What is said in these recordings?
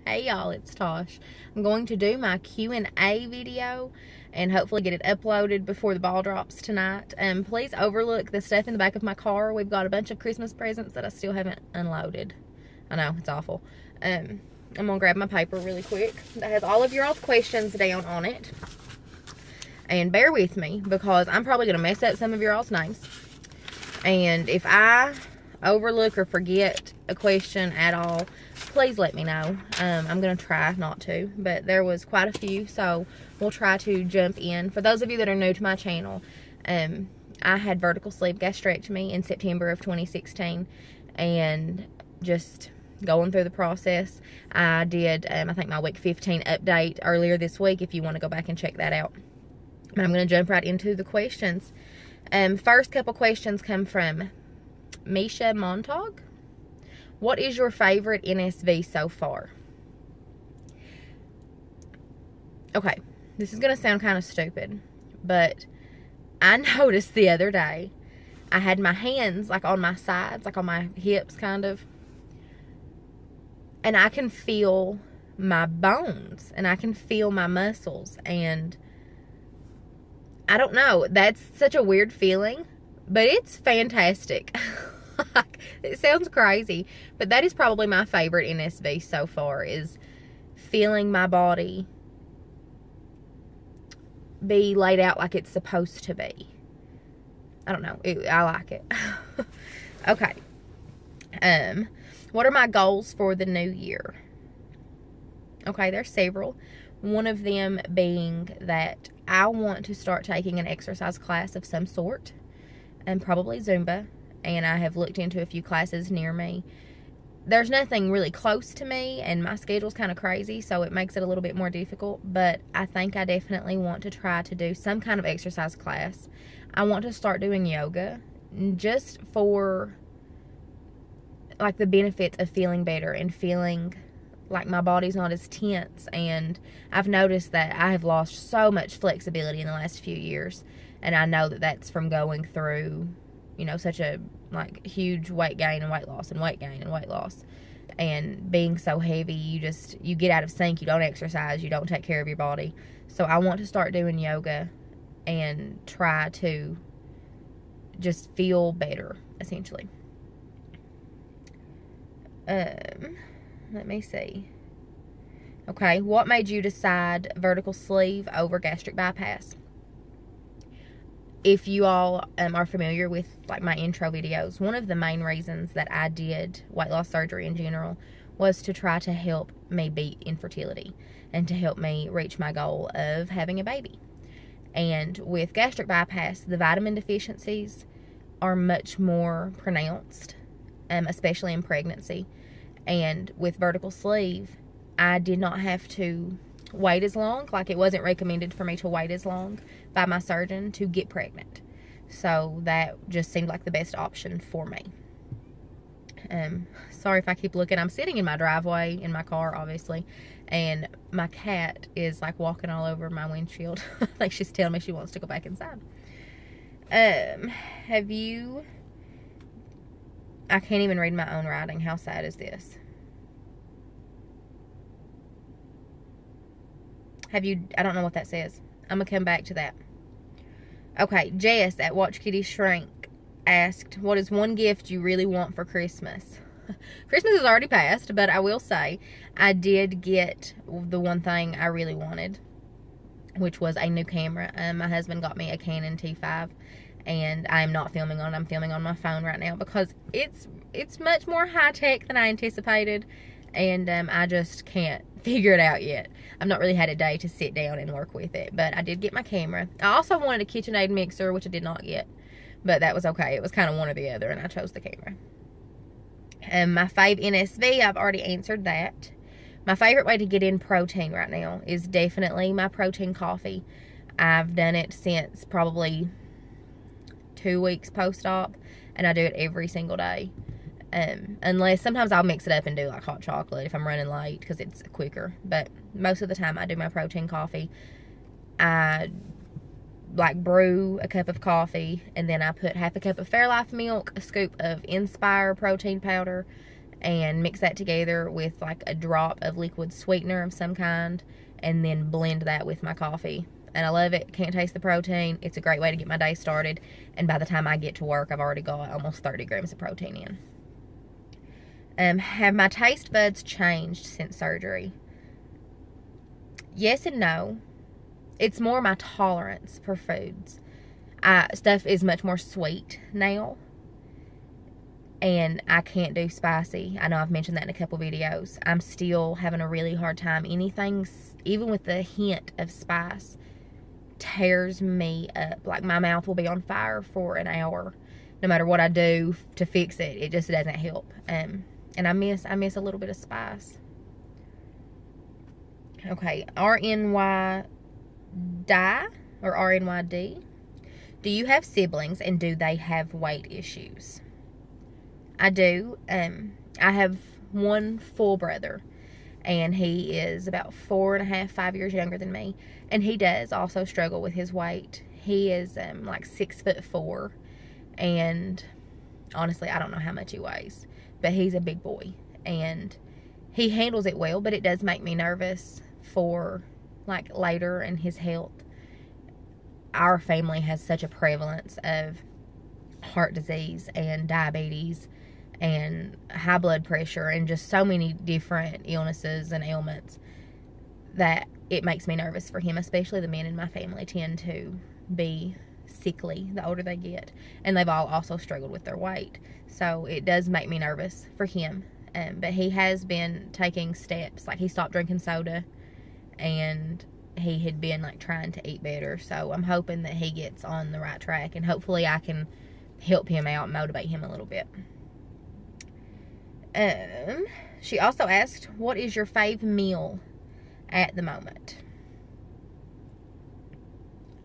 Hey y'all, it's Tosh. I'm going to do my Q&A video and hopefully get it uploaded before the ball drops tonight. Please overlook the stuff in the back of my car. We've got a bunch of Christmas presents that I still haven't unloaded. I know, it's awful. I'm gonna grab my paper really quick that has all of your all's questions down on it. And bear with me because I'm probably gonna mess up some of your all's names. And if I overlook or forget a question at all, please let me know. I'm gonna try not to, but there was quite a few, so we'll try to jump in. For those of you that are new to my channel, I had vertical sleeve gastrectomy in September of 2016, and just going through the process. I did I think my week 15 update earlier this week if you want to go back and check that out. But I'm going to jump right into the questions. First couple questions come from Misha Montag. What is your favorite NSV so far? Okay, this is going to sound kind of stupid, but I noticed the other day I had my hands like on my sides, like on my hips kind of, and I can feel my bones and I can feel my muscles, and I don't know, that's such a weird feeling, but it's fantastic. It sounds crazy, but that is probably my favorite NSV so far, is feeling my body be laid out like it's supposed to be. I don't know, I like it. Okay. What are my goals for the new year? Okay, there's several. One of them being that I want to start taking an exercise class of some sort, and probably Zumba. And I have looked into a few classes near me. There's nothing really close to me, and my schedule's kind of crazy, so it makes it a little bit more difficult. But I think I definitely want to try to do some kind of exercise class. I want to start doing yoga, just for like the benefits of feeling better and feeling like my body's not as tense. And I've noticed that I have lost so much flexibility in the last few years, and I know that that's from going through, you know, such a like huge weight gain and weight loss and weight gain and weight loss, and being so heavy, you get out of sync, you don't exercise, you don't take care of your body. So I want to start doing yoga and try to just feel better, essentially. Let me see. Okay, what made you decide vertical sleeve over gastric bypass? If you all are familiar with like my intro videos, one of the main reasons that I did weight loss surgery in general was to try to help me beat infertility and to help me reach my goal of having a baby. And with gastric bypass, the vitamin deficiencies are much more pronounced, especially in pregnancy. And with vertical sleeve, I did not have to wait as long. Like, it wasn't recommended for me to wait as long by my surgeon to get pregnant. So that just seemed like the best option for me. Sorry if I keep looking. I'm sitting in my driveway in my car, obviously, and my cat is like walking all over my windshield. I think she's telling me she wants to go back inside. Have you... I can't even read my own writing. How sad is this? Have you... I don't know what that says. I'm going to come back to that. Okay, Jess at Watch Kitty Shrink asked, what is one gift you really want for Christmas? Christmas has already passed, but I will say I did get the one thing I really wanted, which was a new camera. My husband got me a Canon T5, and I am not filming on it. I'm filming on my phone right now because it's much more high-tech than I anticipated, and I just can't figure it out yet. I've not really had a day to sit down and work with it, but I did get my camera. I also wanted a KitchenAid mixer, which I did not get, but that was okay. It was kind of one or the other, and I chose the camera. My fave NSV, I've already answered that. My favorite way to get in protein right now is definitely my protein coffee. I've done it since probably 2 weeks post-op, and I do it every single day. Unless sometimes I'll mix it up and do like hot chocolate if I'm running late because it's quicker, but most of the time I do my protein coffee. I like brew a cup of coffee, and then I put half a cup of Fairlife milk, a scoop of Inspire protein powder, and mix that together with like a drop of liquid sweetener of some kind, and then blend that with my coffee. And I love it. Can't taste the protein. It's a great way to get my day started. And by the time I get to work, I've already got almost 30 grams of protein in. Have my taste buds changed since surgery? Yes and no. It's more my tolerance for foods. Stuff is much more sweet now. And I can't do spicy. I know I've mentioned that in a couple videos. I'm still having a really hard time. Anything, even with the hint of spice, tears me up. Like, my mouth will be on fire for an hour. No matter what I do to fix it, it just doesn't help. And I miss a little bit of spice. Okay, RNY or RNYD. Do you have siblings, and do they have weight issues? I do. I have one full brother, and he is about 4.5, 5 years younger than me, and he does also struggle with his weight. He is like 6'4", and honestly, I don't know how much he weighs, but he's a big boy, and he handles it well, but it does make me nervous for like later in his health. Our family has such a prevalence of heart disease and diabetes and high blood pressure and just so many different illnesses and ailments that it makes me nervous for him. Especially the men in my family tend to be sickly the older they get, and they've all also struggled with their weight, so it does make me nervous for him. But he has been taking steps. Like, he stopped drinking soda, and he had been like trying to eat better, so I'm hoping that he gets on the right track, and hopefully I can help him out, motivate him a little bit. She also asked, what is your fave meal at the moment?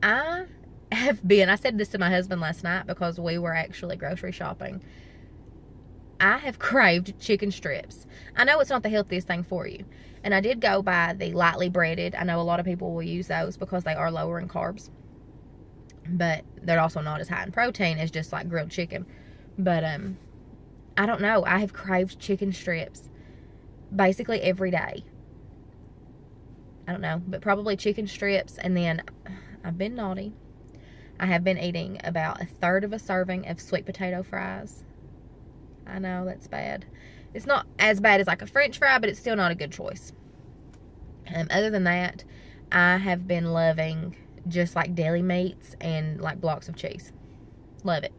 I said this to my husband last night because we were actually grocery shopping. I have craved chicken strips. I know it's not the healthiest thing for you, and I did go by the lightly breaded. I know a lot of people will use those because they are lower in carbs, but they're also not as high in protein as just like grilled chicken. But I don't know. I have craved chicken strips basically every day. I don't know, but probably chicken strips. And then I've been naughty. I have been eating about 1/3 of a serving of sweet potato fries. I know, that's bad. It's not as bad as like a French fry, but it's still not a good choice. Other than that, I have been loving just like deli meats and like blocks of cheese. Love it.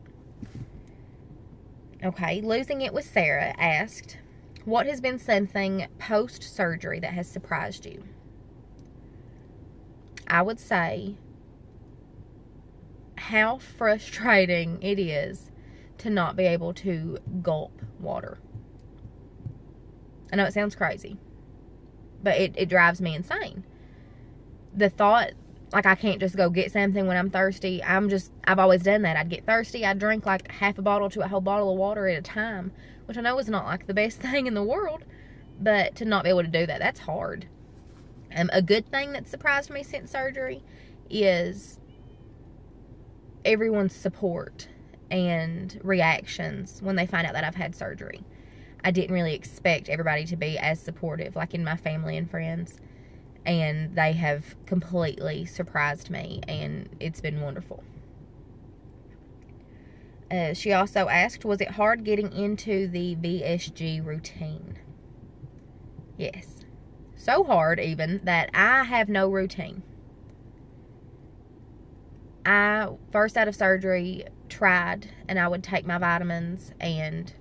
Okay, Losing It with Sarah asked, what has been something post-surgery that has surprised you? I would say how frustrating it is to not be able to gulp water. I know it sounds crazy, but it drives me insane. The thought, like, I can't just go get something when I'm thirsty. I've always done that. I'd get thirsty, I'd drink like half a bottle to a whole bottle of water at a time, which I know is not like the best thing in the world, but to not be able to do that, that's hard. A good thing that surprised me since surgery is everyone's support and reactions when they find out that I've had surgery. I didn't really expect everybody to be as supportive, like in my family and friends, and they have completely surprised me, and it's been wonderful. She also asked, was it hard getting into the VSG routine? Yes. So hard even that I have no routine. I, first out of surgery, tried, and I would take my vitamins and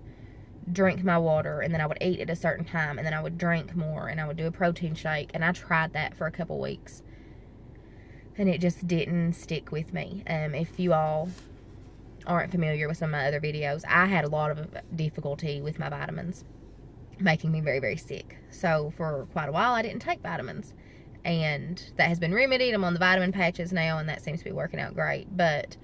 drink my water, and then I would eat at a certain time, and then I would drink more, and I would do a protein shake, and I tried that for a couple weeks, and it just didn't stick with me. If you all aren't familiar with some of my other videos, I had a lot of difficulty with my vitamins, making me very, very sick. So for quite a while, I didn't take vitamins, and that has been remedied. I'm on the vitamin patches now, and that seems to be working out great, but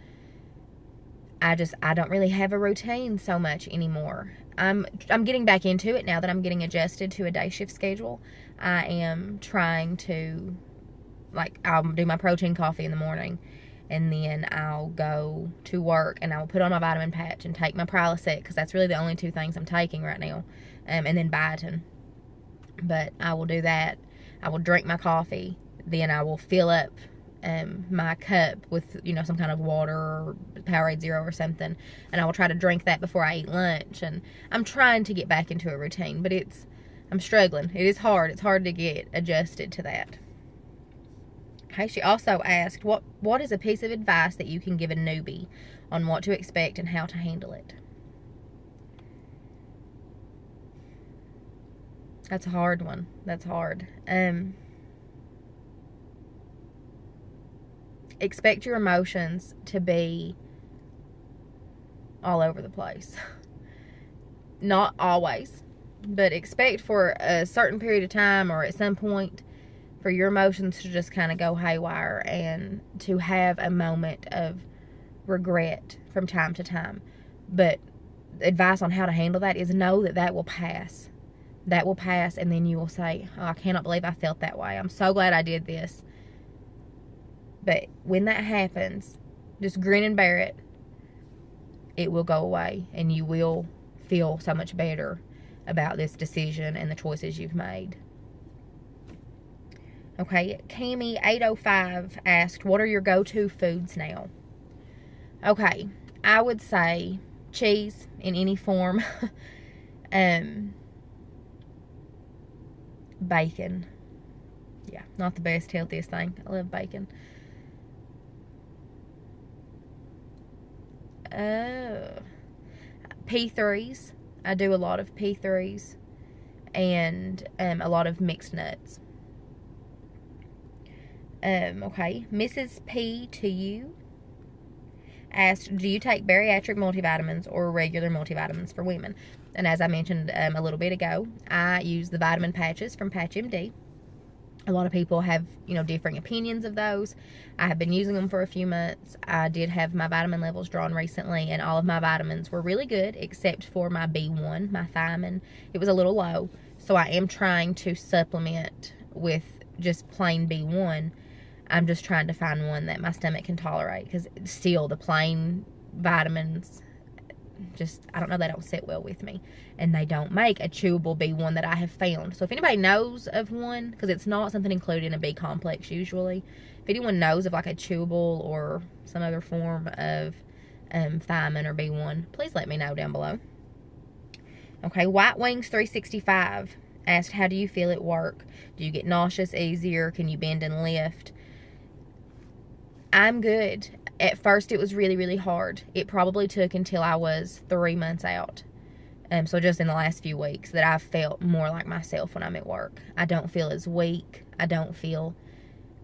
I don't really have a routine so much anymore. I'm getting back into it now that I'm getting adjusted to a day shift schedule. I am trying to, like, I'll do my protein coffee in the morning, and then I'll go to work, and I'll put on my vitamin patch and take my Prilosec, because that's really the only two things I'm taking right now. and then biting. But I will do that. I will drink my coffee. Then I will fill up my cup with, you know, some kind of water or Powerade Zero or something. And I will try to drink that before I eat lunch. And I'm trying to get back into a routine, but I'm struggling. It is hard. It's hard to get adjusted to that. Okay, she also asked, what is a piece of advice that you can give a newbie on what to expect and how to handle it? That's a hard one. That's hard. Expect your emotions to be all over the place. Not always, but expect for a certain period of time or at some point for your emotions to just kind of go haywire and to have a moment of regret from time to time. But advice on how to handle that is know that will pass. That will pass, and then you will say, oh, I cannot believe I felt that way. I'm so glad I did this. But when that happens, just grin and bear it. It will go away, and you will feel so much better about this decision and the choices you've made. Okay, Cami805 asked, what are your go-to foods now? Okay, I would say cheese in any form. Bacon. Yeah, not the best, healthiest thing. I love bacon. P3s. I do a lot of P3s. And a lot of mixed nuts. Okay. Mrs. P to you asked, do you take bariatric multivitamins or regular multivitamins for women? And as I mentioned a little bit ago, I use the vitamin patches from PatchMD. A lot of people have, you know, differing opinions of those. I have been using them for a few months. I did have my vitamin levels drawn recently, and all of my vitamins were really good, except for my B1, my thiamine. It was a little low, so I am trying to supplement with just plain B1. I'm just trying to find one that my stomach can tolerate, because still the plain vitamins, just, I don't know, they don't sit well with me. And they don't make a chewable B1 that I have found. So if anybody knows of one, because it's not something included in a B complex usually, if anyone knows of like a chewable or some other form of thiamine or B1, please let me know down below. Okay, White Wings 365 asked, how do you feel at work? Do you get nauseous easier? Can you bend and lift? I'm good. At first, it was really, really hard. It probably took until I was 3 months out. So just in the last few weeks that I've felt more like myself when I'm at work. I don't feel as weak. I don't feel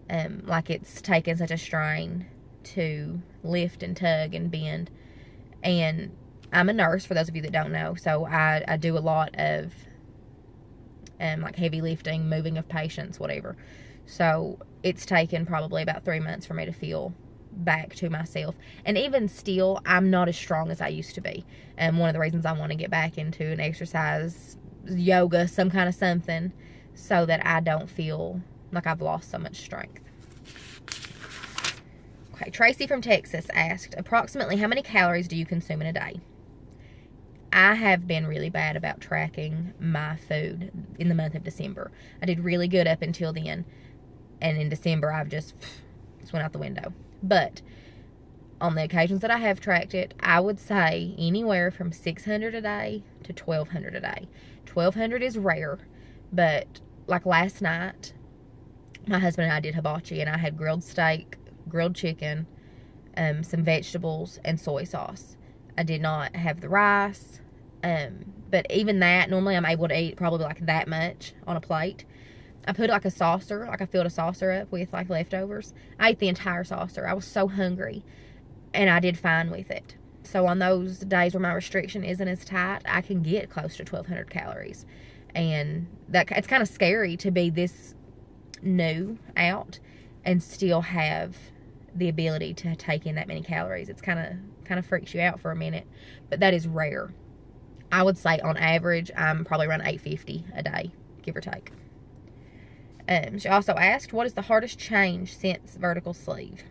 like it's taken such a strain to lift and tug and bend. And I'm a nurse, for those of you that don't know. So I do a lot of like heavy lifting, moving of patients, whatever. So it's taken probably about 3 months for me to feel back to myself. And even still, I'm not as strong as I used to be. And one of the reasons I want to get back into an exercise, yoga, some kind of something, so that I don't feel like I've lost so much strength. Okay, Tracy from Texas asked, approximately how many calories do you consume in a day? I have been really bad about tracking my food in the month of December. I did really good up until then. And in December, I've just went out the window. But on the occasions that I have tracked it, I would say anywhere from 600 a day to 1,200 a day. 1,200 is rare, but like last night, my husband and I did hibachi, and I had grilled steak, grilled chicken, some vegetables, and soy sauce. I did not have the rice, but even that, normally I'm able to eat probably like that much on a plate. I put like a saucer, like I filled a saucer up with like leftovers. I ate the entire saucer. I was so hungry, and I did fine with it. So on those days where my restriction isn't as tight, I can get close to 1,200 calories. And that it's kind of scary to be this new out and still have the ability to take in that many calories. It's kind of freaks you out for a minute, but that is rare. I would say on average, I'm probably around 850 a day, give or take. She also asked, what is the hardest change since vertical sleeve?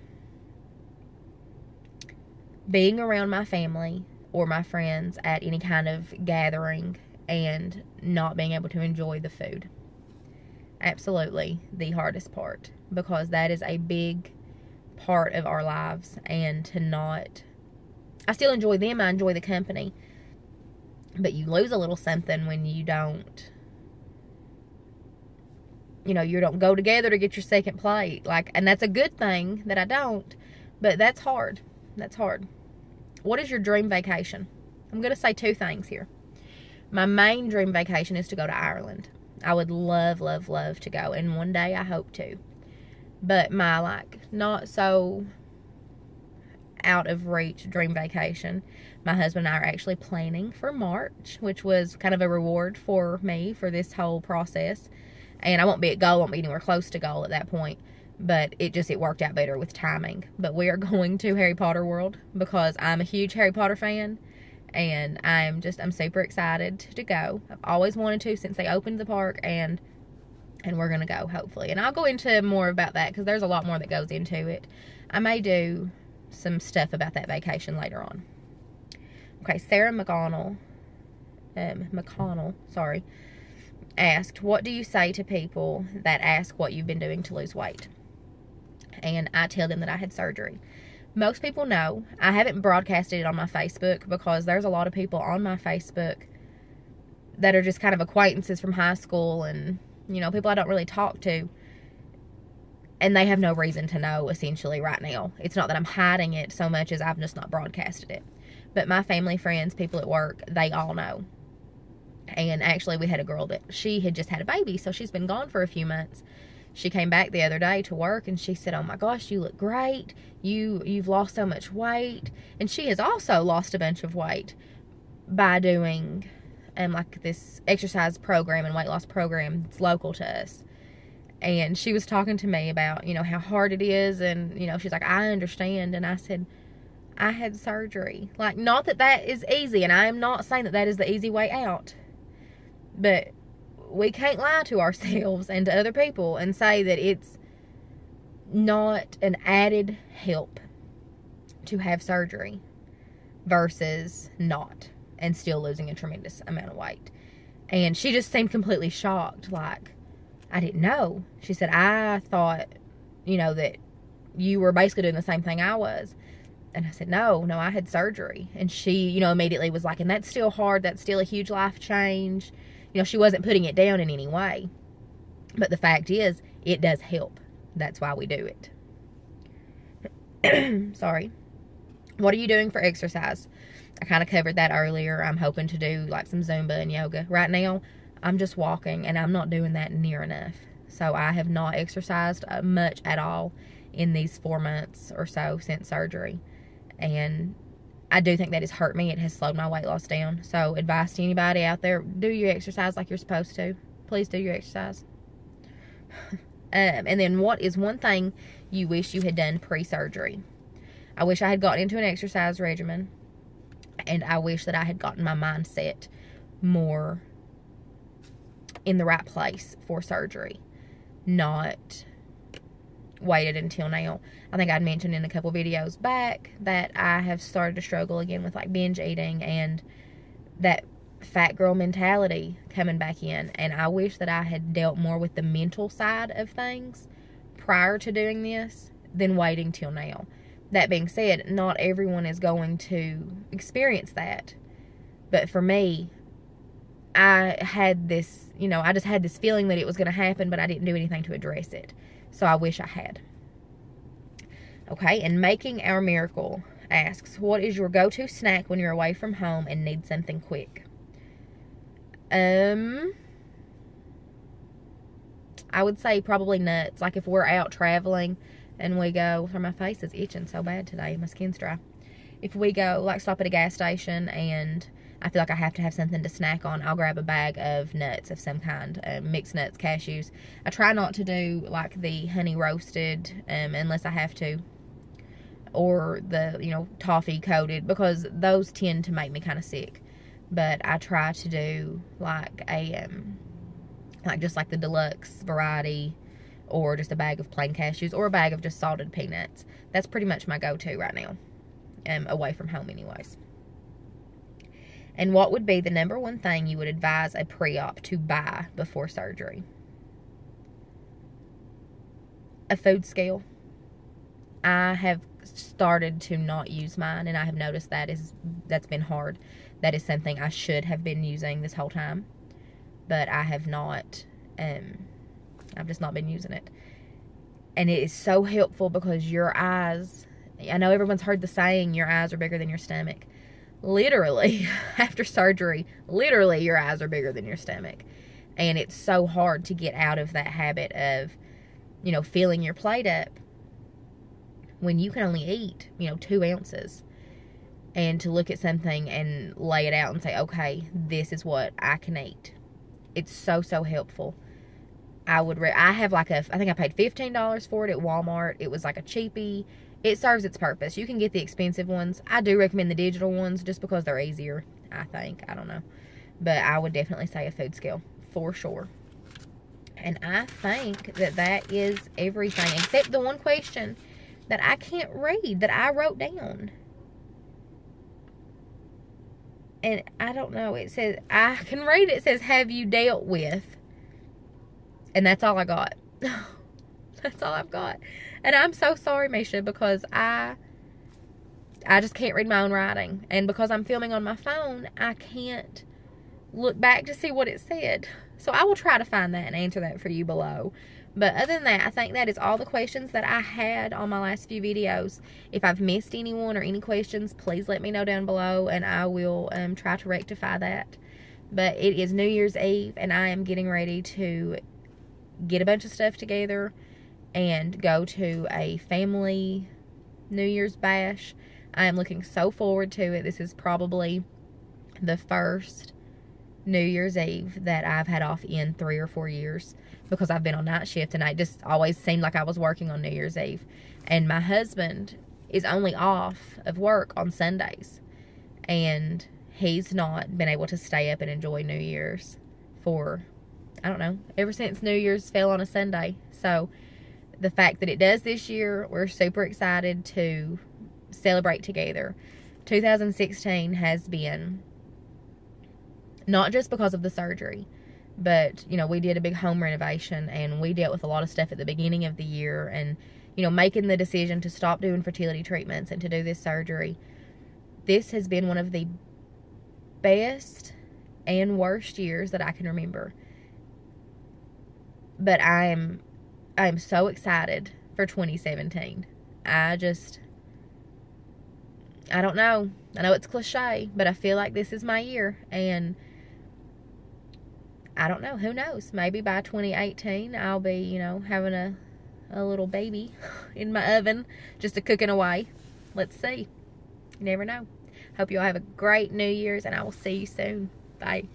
Being around my family or my friends at any kind of gathering and not being able to enjoy the food. Absolutely the hardest part, because that is a big part of our lives, and to not, I still enjoy them, I enjoy the company, but you lose a little something when you don't, you don't go together to get your second plate, and that's a good thing that I don't, but that's hard. That's hard. What is your dream vacation? I'm going to say two things here. My main dream vacation is to go to Ireland. I would love, love, love to go, and one day I hope to. But my, not so out of reach dream vacation, my husband and I are actually planning for March, which was kind of a reward for me for this whole process. And I won't be at goal, won't be anywhere close to goal at that point. But it worked out better with timing. But we are going to Harry Potter World because I'm a huge Harry Potter fan. And I'm super excited to go. I've always wanted to since they opened the park, and we're going to go, hopefully. And I'll go into more about that because there's a lot more that goes into it. I may do some stuff about that vacation later on. Okay, Sarah McConnell, asked, what do you say to people that ask what you've been doing to lose weight? And I tell them that I had surgery. Most people know. I haven't broadcasted it on my Facebook because there's a lot of people on my Facebook that are just kind of acquaintances from high school and, people I don't really talk to. And they have no reason to know, essentially, right now. It's not that I'm hiding it so much as I've just not broadcasted it. But my family, friends, people at work, they all know. And actually, we had a girl that she had just had a baby, so she's been gone for a few months. She came back the other day to work, and she said, oh my gosh, you look great. You've lost so much weight. And she has also lost a bunch of weight by doing this exercise program and weight loss program that's local to us. And she was talking to me about, how hard it is. And, she's like, I understand. And I said, I had surgery. Not that is easy. And I am not saying that is the easy way out. But we can't lie to ourselves and to other people and say that it's not an added help to have surgery versus not, and still losing a tremendous amount of weight. And she just seemed completely shocked, I didn't know. She said, I thought, that you were basically doing the same thing I was. And I said, no, I had surgery. And she, immediately was like, and that's still hard. That's still a huge life change. She wasn't putting it down in any way. But the fact is, it does help. That's why we do it. Sorry. What are you doing for exercise? I kind of covered that earlier. I'm hoping to do some Zumba and yoga. Right now, I'm just walking, and I'm not doing that near enough. So I have not exercised much at all in these 4 months or so since surgery. And I do think that has hurt me. It has slowed my weight loss down. So advice to anybody out there, do your exercise like you're supposed to. Please do your exercise. And then what is one thing you wish you had done pre-surgery? I wish I had gotten into an exercise regimen. And I wish that I had gotten my mindset more in the right place for surgery. Not waited until now. I think I'd mentioned in a couple videos back that I have started to struggle again with binge eating and that fat girl mentality coming back in. And I wish that I had dealt more with the mental side of things prior to doing this than waiting till now. That being said, not everyone is going to experience that. But for me, I had this, I just had this feeling that it was going to happen, but I didn't do anything to address it. So I wish I had. Okay, and Making Our Miracle asks, what is your go-to snack when you're away from home and need something quick? I would say probably nuts. If we're out traveling and we go, my face is itching so bad today, my skin's dry. If we go, stop at a gas station and I feel like I have to have something to snack on, I'll grab a bag of nuts of some kind, mixed nuts, cashews. I try not to do the honey roasted unless I have to, or the toffee coated, because those tend to make me kind of sick. But I try to do just the deluxe variety, or just a bag of plain cashews, or a bag of just salted peanuts. That's pretty much my go-to right now, away from home anyways. And what would be the number one thing you would advise a pre-op to buy before surgery? A food scale. I have started to not use mine, and I have noticed that's been hard. That is something I should have been using this whole time, but I have not. I've just not been using it. And it is so helpful because your eyes, I know everyone's heard the saying, your eyes are bigger than your stomach. Literally, after surgery, literally your eyes are bigger than your stomach. And it's so hard to get out of that habit of, filling your plate up when you can only eat, 2 ounces. And to look at something and lay it out and say, okay, this is what I can eat. It's so, so helpful. I have I think I paid $15 for it at Walmart. It was like a cheapie. It serves its purpose. You can get the expensive ones. I do recommend the digital ones just because they're easier, I think. I don't know. But I would definitely say a food scale for sure. And I think that is everything except the one question that I can't read that I wrote down. And I don't know. It says, I can read it. It says, have you dealt with? And that's all I got. That's all I've got. And I'm so sorry, Misha, because I just can't read my own writing. And because I'm filming on my phone, I can't look back to see what it said. So I will try to find that and answer that for you below. But other than that, I think that is all the questions that I had on my last few videos. If I've missed anyone or any questions, please let me know down below, and I will try to rectify that. But it is New Year's Eve, and I am getting ready to get a bunch of stuff together and go to a family New Year's bash. I am looking so forward to it. This is probably the first New Year's Eve that I've had off in 3 or 4 years because I've been on night shift, and I just always seemed like I was working on New Year's Eve. And my husband is only off of work on Sundays, and he's not been able to stay up and enjoy New Year's for, I don't know, ever since New Year's fell on a Sunday. So the fact that it does this year, we're super excited to celebrate together. 2016 has been, not just because of the surgery, but, we did a big home renovation, and we dealt with a lot of stuff at the beginning of the year, and, making the decision to stop doing fertility treatments and to do this surgery. This has been one of the best and worst years that I can remember. But I am so excited for 2017. I don't know. I know it's cliche, but I feel like this is my year. And I don't know. Who knows? Maybe by 2018, I'll be, having a little baby in my oven just a cooking away. Let's see. You never know. Hope you all have a great New Year's, and I will see you soon. Bye.